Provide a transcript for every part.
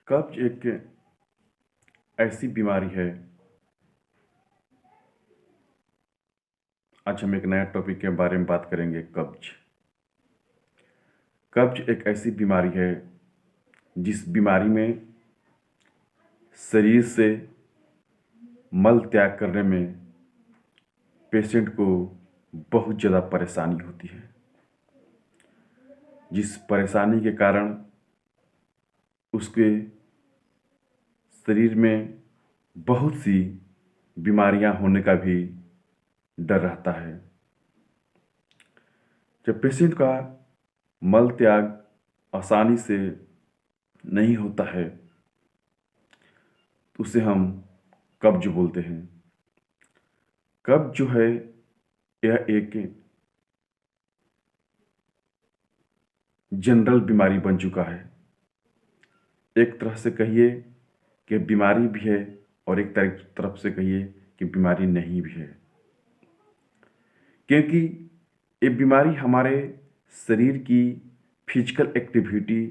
कब्ज एक ऐसी बीमारी है। आज हम एक नया टॉपिक के बारे में बात करेंगे। कब्ज कब्ज एक ऐसी बीमारी है जिस बीमारी में शरीर से मल त्याग करने में पेशेंट को बहुत ज़्यादा परेशानी होती है, जिस परेशानी के कारण उसके शरीर में बहुत सी बीमारियां होने का भी डर रहता है। जब पेशेंट का मल त्याग आसानी से नहीं होता है तो उसे हम कब्ज बोलते हैं। कब्ज जो है यह एक जनरल बीमारी बन चुका है। एक तरह से कहिए कि बीमारी भी है और एक तरफ से कहिए कि बीमारी नहीं भी है, क्योंकि ये बीमारी हमारे शरीर की फिजिकल एक्टिविटी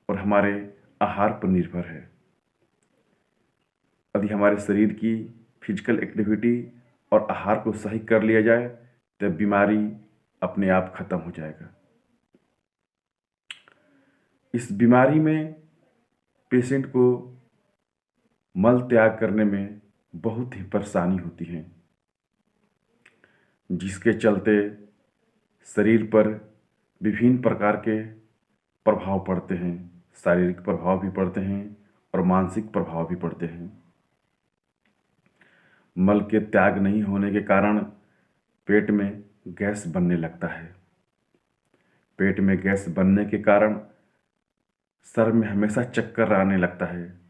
और हमारे आहार पर निर्भर है। यदि हमारे शरीर की फिजिकल एक्टिविटी और आहार को सही कर लिया जाए तो बीमारी अपने आप खत्म हो जाएगा। इस बीमारी में पेशेंट को मल त्याग करने में बहुत ही परेशानी होती है, जिसके चलते शरीर पर विभिन्न प्रकार के प्रभाव पड़ते हैं। शारीरिक प्रभाव भी पड़ते हैं और मानसिक प्रभाव भी पड़ते हैं। मल के त्याग नहीं होने के कारण पेट में गैस बनने लगता है। पेट में गैस बनने के कारण सर में हमेशा चक्कर आने लगता है,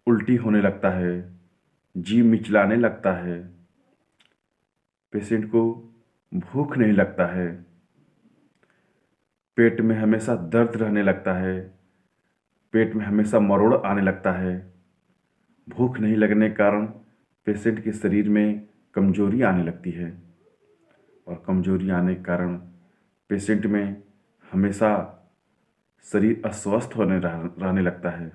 उल्टी होने लगता है, जी मिचलाने लगता है, पेशेंट को भूख नहीं लगता है, पेट में हमेशा दर्द रहने लगता है, पेट में हमेशा मरोड़ आने लगता है। भूख नहीं लगने के कारण पेशेंट के शरीर में कमजोरी आने लगती है और कमजोरी आने के कारण पेशेंट में हमेशा शरीर अस्वस्थ रहने लगता है।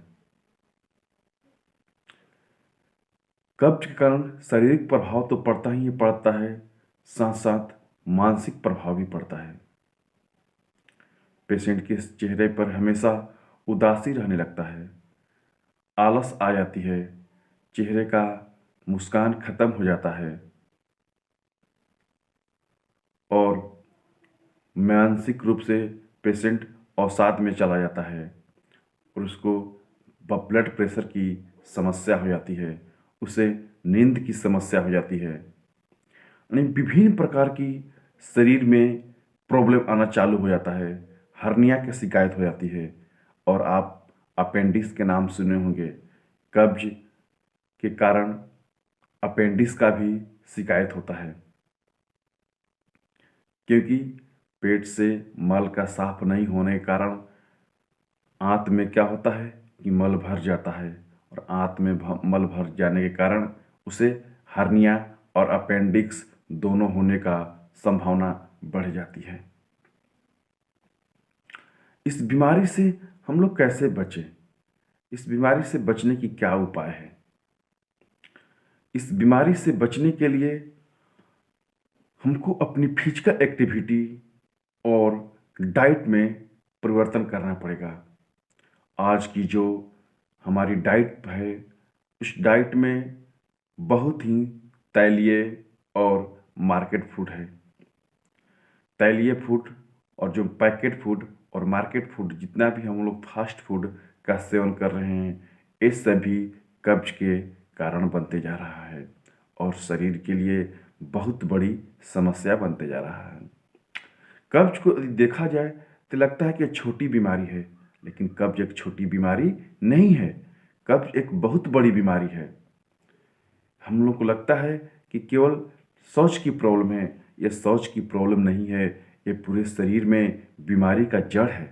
कब्ज के कारण शारीरिक प्रभाव तो पड़ता ही पड़ता है, साथ साथ मानसिक प्रभाव भी पड़ता है। पेशेंट के चेहरे पर हमेशा उदासी रहने लगता है, आलस आ जाती है, चेहरे का मुस्कान खत्म हो जाता है और मानसिक रूप से पेशेंट अवसाद में चला जाता है और उसको ब्लड प्रेशर की समस्या हो जाती है, उसे नींद की समस्या हो जाती है। यानी विभिन्न प्रकार की शरीर में प्रॉब्लम आना चालू हो जाता है। हर्निया की शिकायत हो जाती है और आप अपेंडिक्स के नाम सुने होंगे। कब्ज के कारण अपेंडिक्स का भी शिकायत होता है, क्योंकि पेट से मल का साफ नहीं होने के कारण आंत में क्या होता है कि मल भर जाता है और आंत में मल भर जाने के कारण उसे हर्निया और अपेंडिक्स दोनों होने का संभावना बढ़ जाती है। इस बीमारी से हम लोग कैसे बचें? इस बीमारी से बचने की क्या उपाय है? इस बीमारी से बचने के लिए हमको अपनी फिजिकल एक्टिविटी और डाइट में परिवर्तन करना पड़ेगा। आज की जो हमारी डाइट है, उस डाइट में बहुत ही तैलीय और मार्केट फूड है। तैलीय फूड और जो पैकेट फूड और मार्केट फूड, जितना भी हम लोग फास्ट फूड का सेवन कर रहे हैं, ये सभी कब्ज के कारण बनते जा रहा है और शरीर के लिए बहुत बड़ी समस्या बनते जा रहा है। कब्ज को यदि देखा जाए तो लगता है कि छोटी बीमारी है, लेकिन कब्ज एक छोटी बीमारी नहीं है। कब्ज एक बहुत बड़ी बीमारी है। हम लोग को लगता है कि केवल शौच की प्रॉब्लम है। यह शौच की प्रॉब्लम नहीं है, ये पूरे शरीर में बीमारी का जड़ है।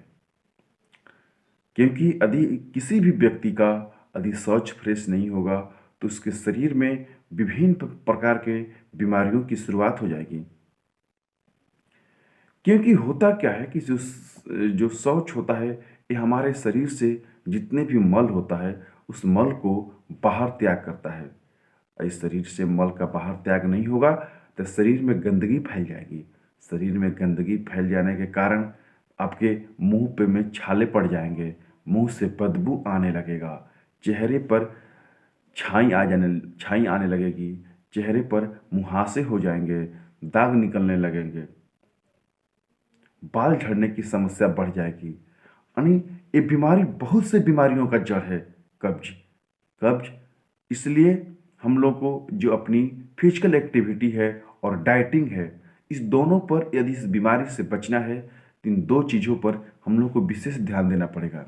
क्योंकि यदि किसी भी व्यक्ति का यदि शौच फ्रेश नहीं होगा तो उसके शरीर में विभिन्न प्रकार के बीमारियों की शुरुआत हो जाएगी। क्योंकि होता क्या है कि जो शौच होता है, ये हमारे शरीर से जितने भी मल होता है उस मल को बाहर त्याग करता है। इस शरीर से मल का बाहर त्याग नहीं होगा तो शरीर में गंदगी फैल जाएगी। शरीर में गंदगी फैल जाने के कारण आपके मुंह पे में छाले पड़ जाएंगे, मुंह से बदबू आने लगेगा, चेहरे पर छाई आने लगेगी, चेहरे पर मुहासे हो जाएंगे, दाग निकलने लगेंगे, बाल झड़ने की समस्या बढ़ जाएगी। यानी ये बीमारी बहुत से बीमारियों का जड़ है, कब्ज। कब्ज इसलिए हम लोग को जो अपनी फिजिकल एक्टिविटी है और डाइटिंग है, इस दोनों पर यदि इस बीमारी से बचना है तो इन दो चीज़ों पर हम लोग को विशेष ध्यान देना पड़ेगा।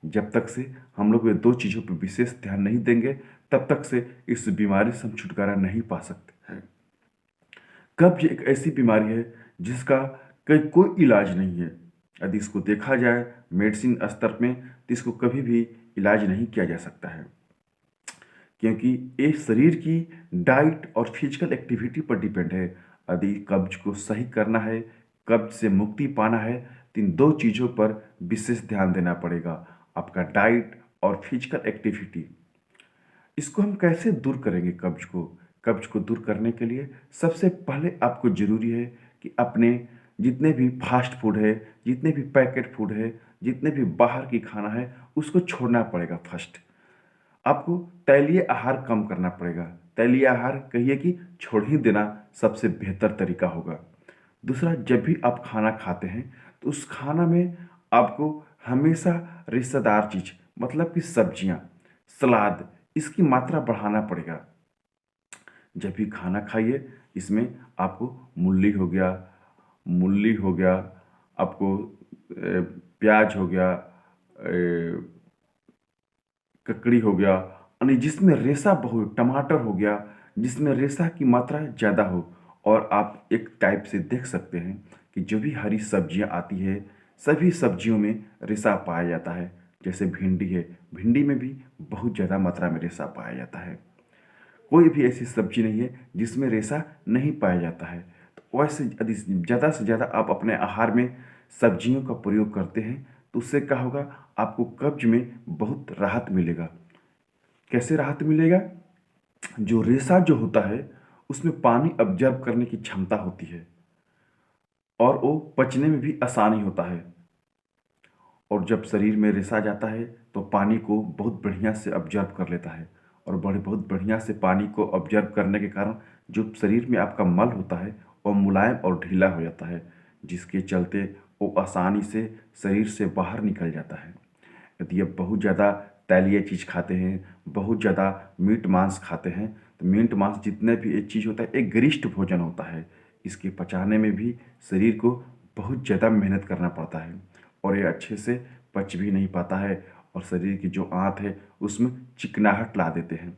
जब तक से हम लोग ये दो चीज़ों पर विशेष ध्यान नहीं देंगे तब तक से इस बीमारी से हम छुटकारा नहीं पा सकते हैं। कब्ज एक ऐसी बीमारी है जिसका कोई इलाज नहीं है। यदि इसको देखा जाए मेडिसिन स्तर में तो इसको कभी भी इलाज नहीं किया जा सकता है, क्योंकि ये शरीर की डाइट और फिजिकल एक्टिविटी पर डिपेंड है। यदि कब्ज को सही करना है, कब्ज से मुक्ति पाना है तो इन दो चीज़ों पर विशेष ध्यान देना पड़ेगा, आपका डाइट और फिजिकल एक्टिविटी। इसको हम कैसे दूर करेंगे कब्ज को? कब्ज को दूर करने के लिए सबसे पहले आपको ज़रूरी है कि अपने जितने भी फास्ट फूड है, जितने भी पैकेट फूड है, जितने भी बाहर की खाना है, उसको छोड़ना पड़ेगा। फर्स्ट आपको तैलीय आहार कम करना पड़ेगा। तैलीय आहार कहिए कि छोड़ ही देना सबसे बेहतर तरीका होगा। दूसरा, जब भी आप खाना खाते हैं तो उस खाना में आपको हमेशा रेशेदार चीज़ मतलब कि सब्जियां, सलाद, इसकी मात्रा बढ़ाना पड़ेगा। जब भी खाना खाइए इसमें आपको मूली हो गया, आपको प्याज हो गया, ककड़ी हो गया, यानी जिसमें रेशा बहुत, टमाटर हो गया जिसमें रेशा की मात्रा ज़्यादा हो। और आप एक टाइप से देख सकते हैं कि जो भी हरी सब्जियां आती है सभी सब्जियों में रेशा पाया जाता है। जैसे भिंडी है, भिंडी में भी बहुत ज़्यादा मात्रा में रेशा पाया जाता है। कोई भी ऐसी सब्जी नहीं है जिसमें रेशा नहीं पाया जाता है। तो वैसे यदि ज़्यादा से ज़्यादा आप अपने आहार में सब्जियों का प्रयोग करते हैं तो उससे क्या होगा, आपको कब्ज में बहुत राहत मिलेगा। कैसे राहत मिलेगा? जो रेशा जो होता है उसमें पानी अब्जर्व करने की क्षमता होती है और वो पचने में भी आसानी होता है। और जब शरीर में रेशा जाता है तो पानी को बहुत बढ़िया से ऑब्जर्व कर लेता है, और बहुत बढ़िया से पानी को ऑब्जर्व करने के कारण जो शरीर में आपका मल होता है वो मुलायम और ढीला हो जाता है, जिसके चलते वो आसानी से शरीर से बाहर निकल जाता है। यदि आप बहुत ज़्यादा तैलीय चीज़ खाते हैं, बहुत ज़्यादा मीट मांस खाते हैं तो मीट मांस जितने भी एक चीज़ होता है एक गरिष्ठ भोजन होता है, इसके पचाने में भी शरीर को बहुत ज़्यादा मेहनत करना पड़ता है और ये अच्छे से पच भी नहीं पाता है और शरीर की जो आंत है उसमें चिकनाहट ला देते हैं,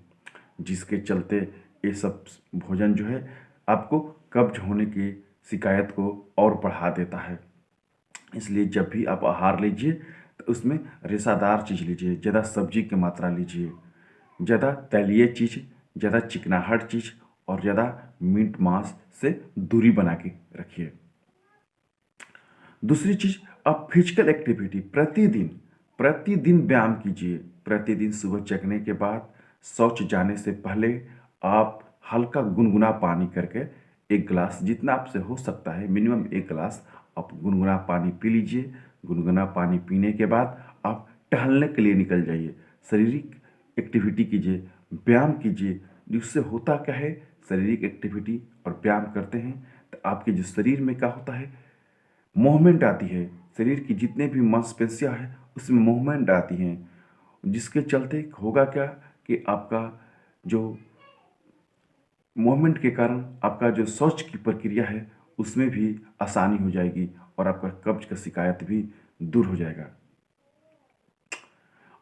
जिसके चलते ये सब भोजन जो है आपको कब्ज होने की शिकायत को और बढ़ा देता है। इसलिए जब भी आप आहार लीजिए तो उसमें रेशादार चीज़ लीजिए, ज़्यादा सब्जी की मात्रा लीजिए, ज़्यादा तैलीय चीज़, ज़्यादा चिकनाहट चीज़ और ज़्यादा मीट मांस से दूरी बना के रखिए। दूसरी चीज़, आप फिजिकल एक्टिविटी प्रतिदिन व्यायाम कीजिए। प्रतिदिन सुबह जगने के बाद शौच जाने से पहले आप हल्का गुनगुना पानी करके एक गिलास, जितना आपसे हो सकता है मिनिमम एक गिलास आप गुनगुना पानी पी लीजिए। गुनगुना पानी पीने के बाद आप टहलने के लिए निकल जाइए, शारीरिक एक्टिविटी कीजिए, व्यायाम कीजिए। जिससे होता क्या है, शारीरिक एक्टिविटी और व्यायाम करते हैं तो आपके जो शरीर में क्या होता है, मूवमेंट आती है। शरीर की जितने भी मांसपेशियां हैं उसमें मूवमेंट आती हैं, जिसके चलते होगा क्या कि आपका जो मूवमेंट के कारण आपका जो शौच की प्रक्रिया है उसमें भी आसानी हो जाएगी और आपका कब्ज का शिकायत भी दूर हो जाएगा।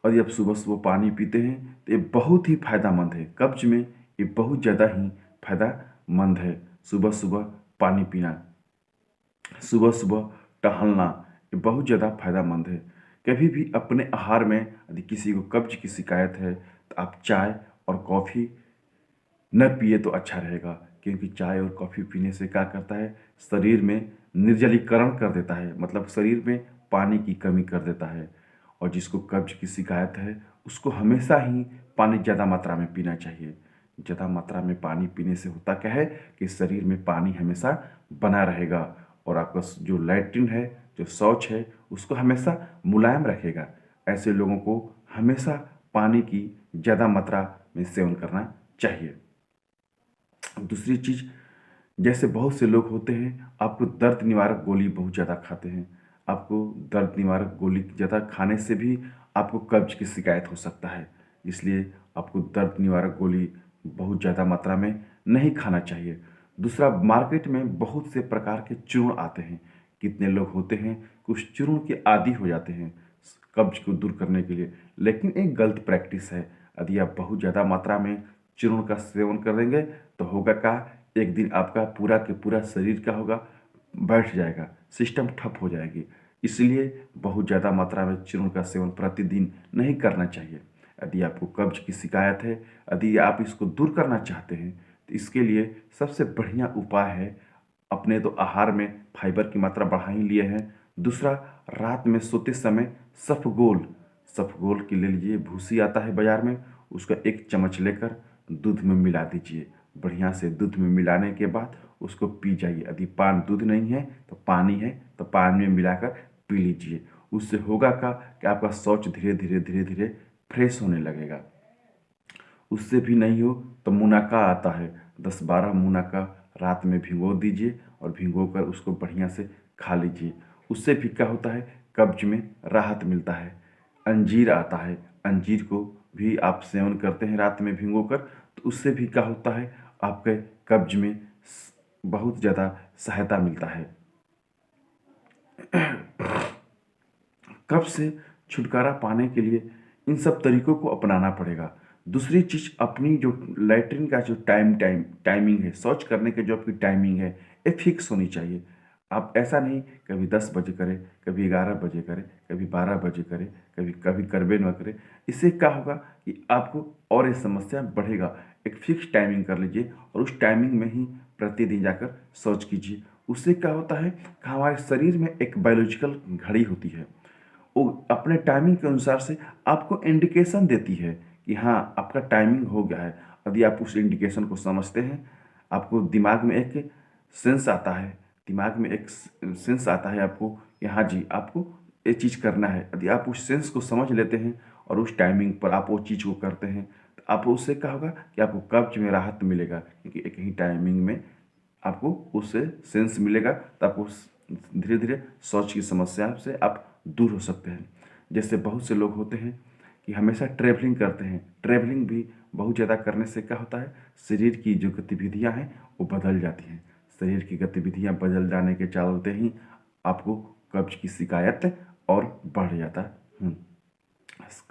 और जब सुबह सुबह पानी पीते हैं तो ये बहुत ही फायदेमंद है, कब्ज में ये बहुत ज़्यादा ही फायदेमंद है। सुबह सुबह पानी पीना, सुबह सुबह टहलना, ये बहुत ज़्यादा फायदेमंद है। कभी भी अपने आहार में यदि किसी को कब्ज की शिकायत है तो आप चाय और कॉफ़ी न पिए तो अच्छा रहेगा, क्योंकि चाय और कॉफ़ी पीने से क्या करता है, शरीर में निर्जलीकरण कर देता है, मतलब शरीर में पानी की कमी कर देता है और जिसको कब्ज की शिकायत है उसको हमेशा ही पानी ज़्यादा मात्रा में पीना चाहिए। ज़्यादा मात्रा में पानी पीने से होता क्या है कि शरीर में पानी हमेशा बना रहेगा और आपका जो लैट्रिन है, जो शौच है, उसको हमेशा मुलायम रखेगा। ऐसे लोगों को हमेशा पानी की ज़्यादा मात्रा में सेवन करना चाहिए। दूसरी चीज़, जैसे बहुत से लोग होते हैं आपको दर्द निवारक गोली बहुत ज़्यादा खाते हैं। आपको दर्द निवारक गोली ज़्यादा खाने से भी आपको कब्ज की शिकायत हो सकता है। इसलिए आपको दर्द निवारक गोली बहुत ज़्यादा मात्रा में नहीं खाना चाहिए। दूसरा, मार्केट में बहुत से प्रकार के चूर्ण आते हैं। कितने लोग होते हैं कुछ चूर्ण के आदी हो जाते हैं कब्ज को दूर करने के लिए, लेकिन एक गलत प्रैक्टिस है। यदि आप बहुत ज़्यादा मात्रा में चूर्ण का सेवन करेंगे तो होगा क्या, एक दिन आपका पूरा के पूरा शरीर क्या होगा, बैठ जाएगा, सिस्टम ठप हो जाएगी। इसलिए बहुत ज़्यादा मात्रा में चूर्ण का सेवन प्रतिदिन नहीं करना चाहिए। यदि आपको कब्ज की शिकायत है, यदि आप इसको दूर करना चाहते हैं तो इसके लिए सबसे बढ़िया उपाय है, अपने तो आहार में फाइबर की मात्रा बढ़ा ही लिए हैं। दूसरा, रात में सोते समय सफगोल की ले लीजिए, भूसी आता है बाजार में, उसका 1 चम्मच लेकर दूध में मिला दीजिए। बढ़िया से दूध में मिलाने के बाद उसको पी जाइए। यदि दूध नहीं है तो पानी है तो पानी में मिलाकर पी लीजिए। उससे होगा क्या कि आपका शौच धीरे धीरे धीरे धीरे फ्रेश होने लगेगा। उससे भी नहीं हो तो मुनक्का आता है, 10-12 मुनक्का रात में भिगो दीजिए और भिगो कर उसको बढ़िया से खा लीजिए। उससे भी क्या होता है, कब्ज में राहत मिलता है। अंजीर आता है, अंजीर को भी आप सेवन करते हैं रात में भिगो कर, तो उससे भी क्या होता है, आपके कब्ज में बहुत ज़्यादा सहायता मिलता है। कब्ज से छुटकारा पाने के लिए इन सब तरीकों को अपनाना पड़ेगा। दूसरी चीज़, अपनी जो लैट्रिन का जो टाइमिंग है, शौच करने की जो आपकी टाइमिंग है, ये फिक्स होनी चाहिए। आप ऐसा नहीं कभी 10 बजे करें, कभी 11 बजे करें, कभी 12 बजे करें, कभी कभी करबे न करें। इससे क्या होगा कि आपको और ये समस्या बढ़ेगा। एक फिक्स टाइमिंग कर लीजिए और उस टाइमिंग में ही प्रतिदिन जाकर शौच कीजिए। उससे क्या होता है कि हमारे शरीर में एक बायोलॉजिकल घड़ी होती है, वो अपने टाइमिंग के अनुसार से आपको इंडिकेशन देती है कि हाँ आपका टाइमिंग हो गया है। यदि आप उस इंडिकेशन को समझते हैं, आपको दिमाग में एक सेंस आता है, आपको कि हाँ जी आपको ये चीज़ करना है। यदि आप उस सेंस को समझ लेते हैं और उस टाइमिंग पर आप वो चीज़ को करते हैं तो आप उससे क्या होगा कि आपको कब्ज में राहत मिलेगा, क्योंकि एक ही टाइमिंग में आपको उससे सेंस मिलेगा तो आपको धीरे धीरे शौच की समस्या से आप दूर हो सकते हैं। जैसे बहुत से लोग होते हैं कि हमेशा ट्रैवलिंग करते हैं। ट्रैवलिंग भी बहुत ज़्यादा करने से क्या होता है, शरीर की जो गतिविधियाँ हैं वो बदल जाती हैं। शरीर की गतिविधियाँ बदल जाने के चलते ही आपको कब्ज की शिकायत और बढ़ जाता है।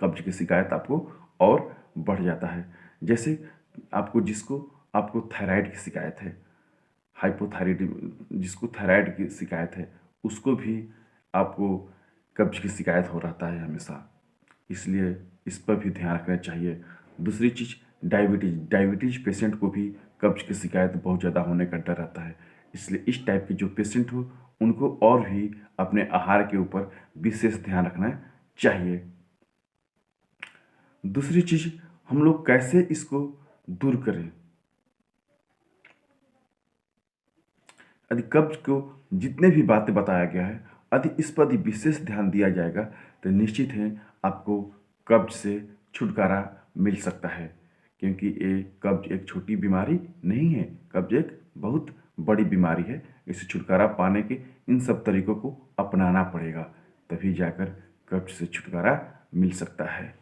कब्ज की शिकायत आपको और बढ़ जाता है। जैसे आपको थायराइड की शिकायत है, जिसको थायराइड की शिकायत है, उसको भी आपको कब्ज की शिकायत हो रहता है हमेशा। इसलिए इस पर भी ध्यान रखना चाहिए। दूसरी चीज़, डायबिटीज पेशेंट को भी कब्ज की शिकायत बहुत ज़्यादा होने का डर रहता है। इसलिए इस टाइप के जो पेशेंट हो उनको और भी अपने आहार के ऊपर विशेष ध्यान रखना चाहिए। दूसरी चीज़, हम लोग कैसे इसको दूर करें। यदि कब्ज को जितने भी बातें बताया गया है, यदि इस पर विशेष ध्यान दिया जाएगा तो निश्चित है आपको कब्ज से छुटकारा मिल सकता है। क्योंकि ये कब्ज एक छोटी बीमारी नहीं है, कब्ज एक बहुत बड़ी बीमारी है। इससे छुटकारा पाने के इन सब तरीकों को अपनाना पड़ेगा, तभी जाकर कब्ज से छुटकारा मिल सकता है।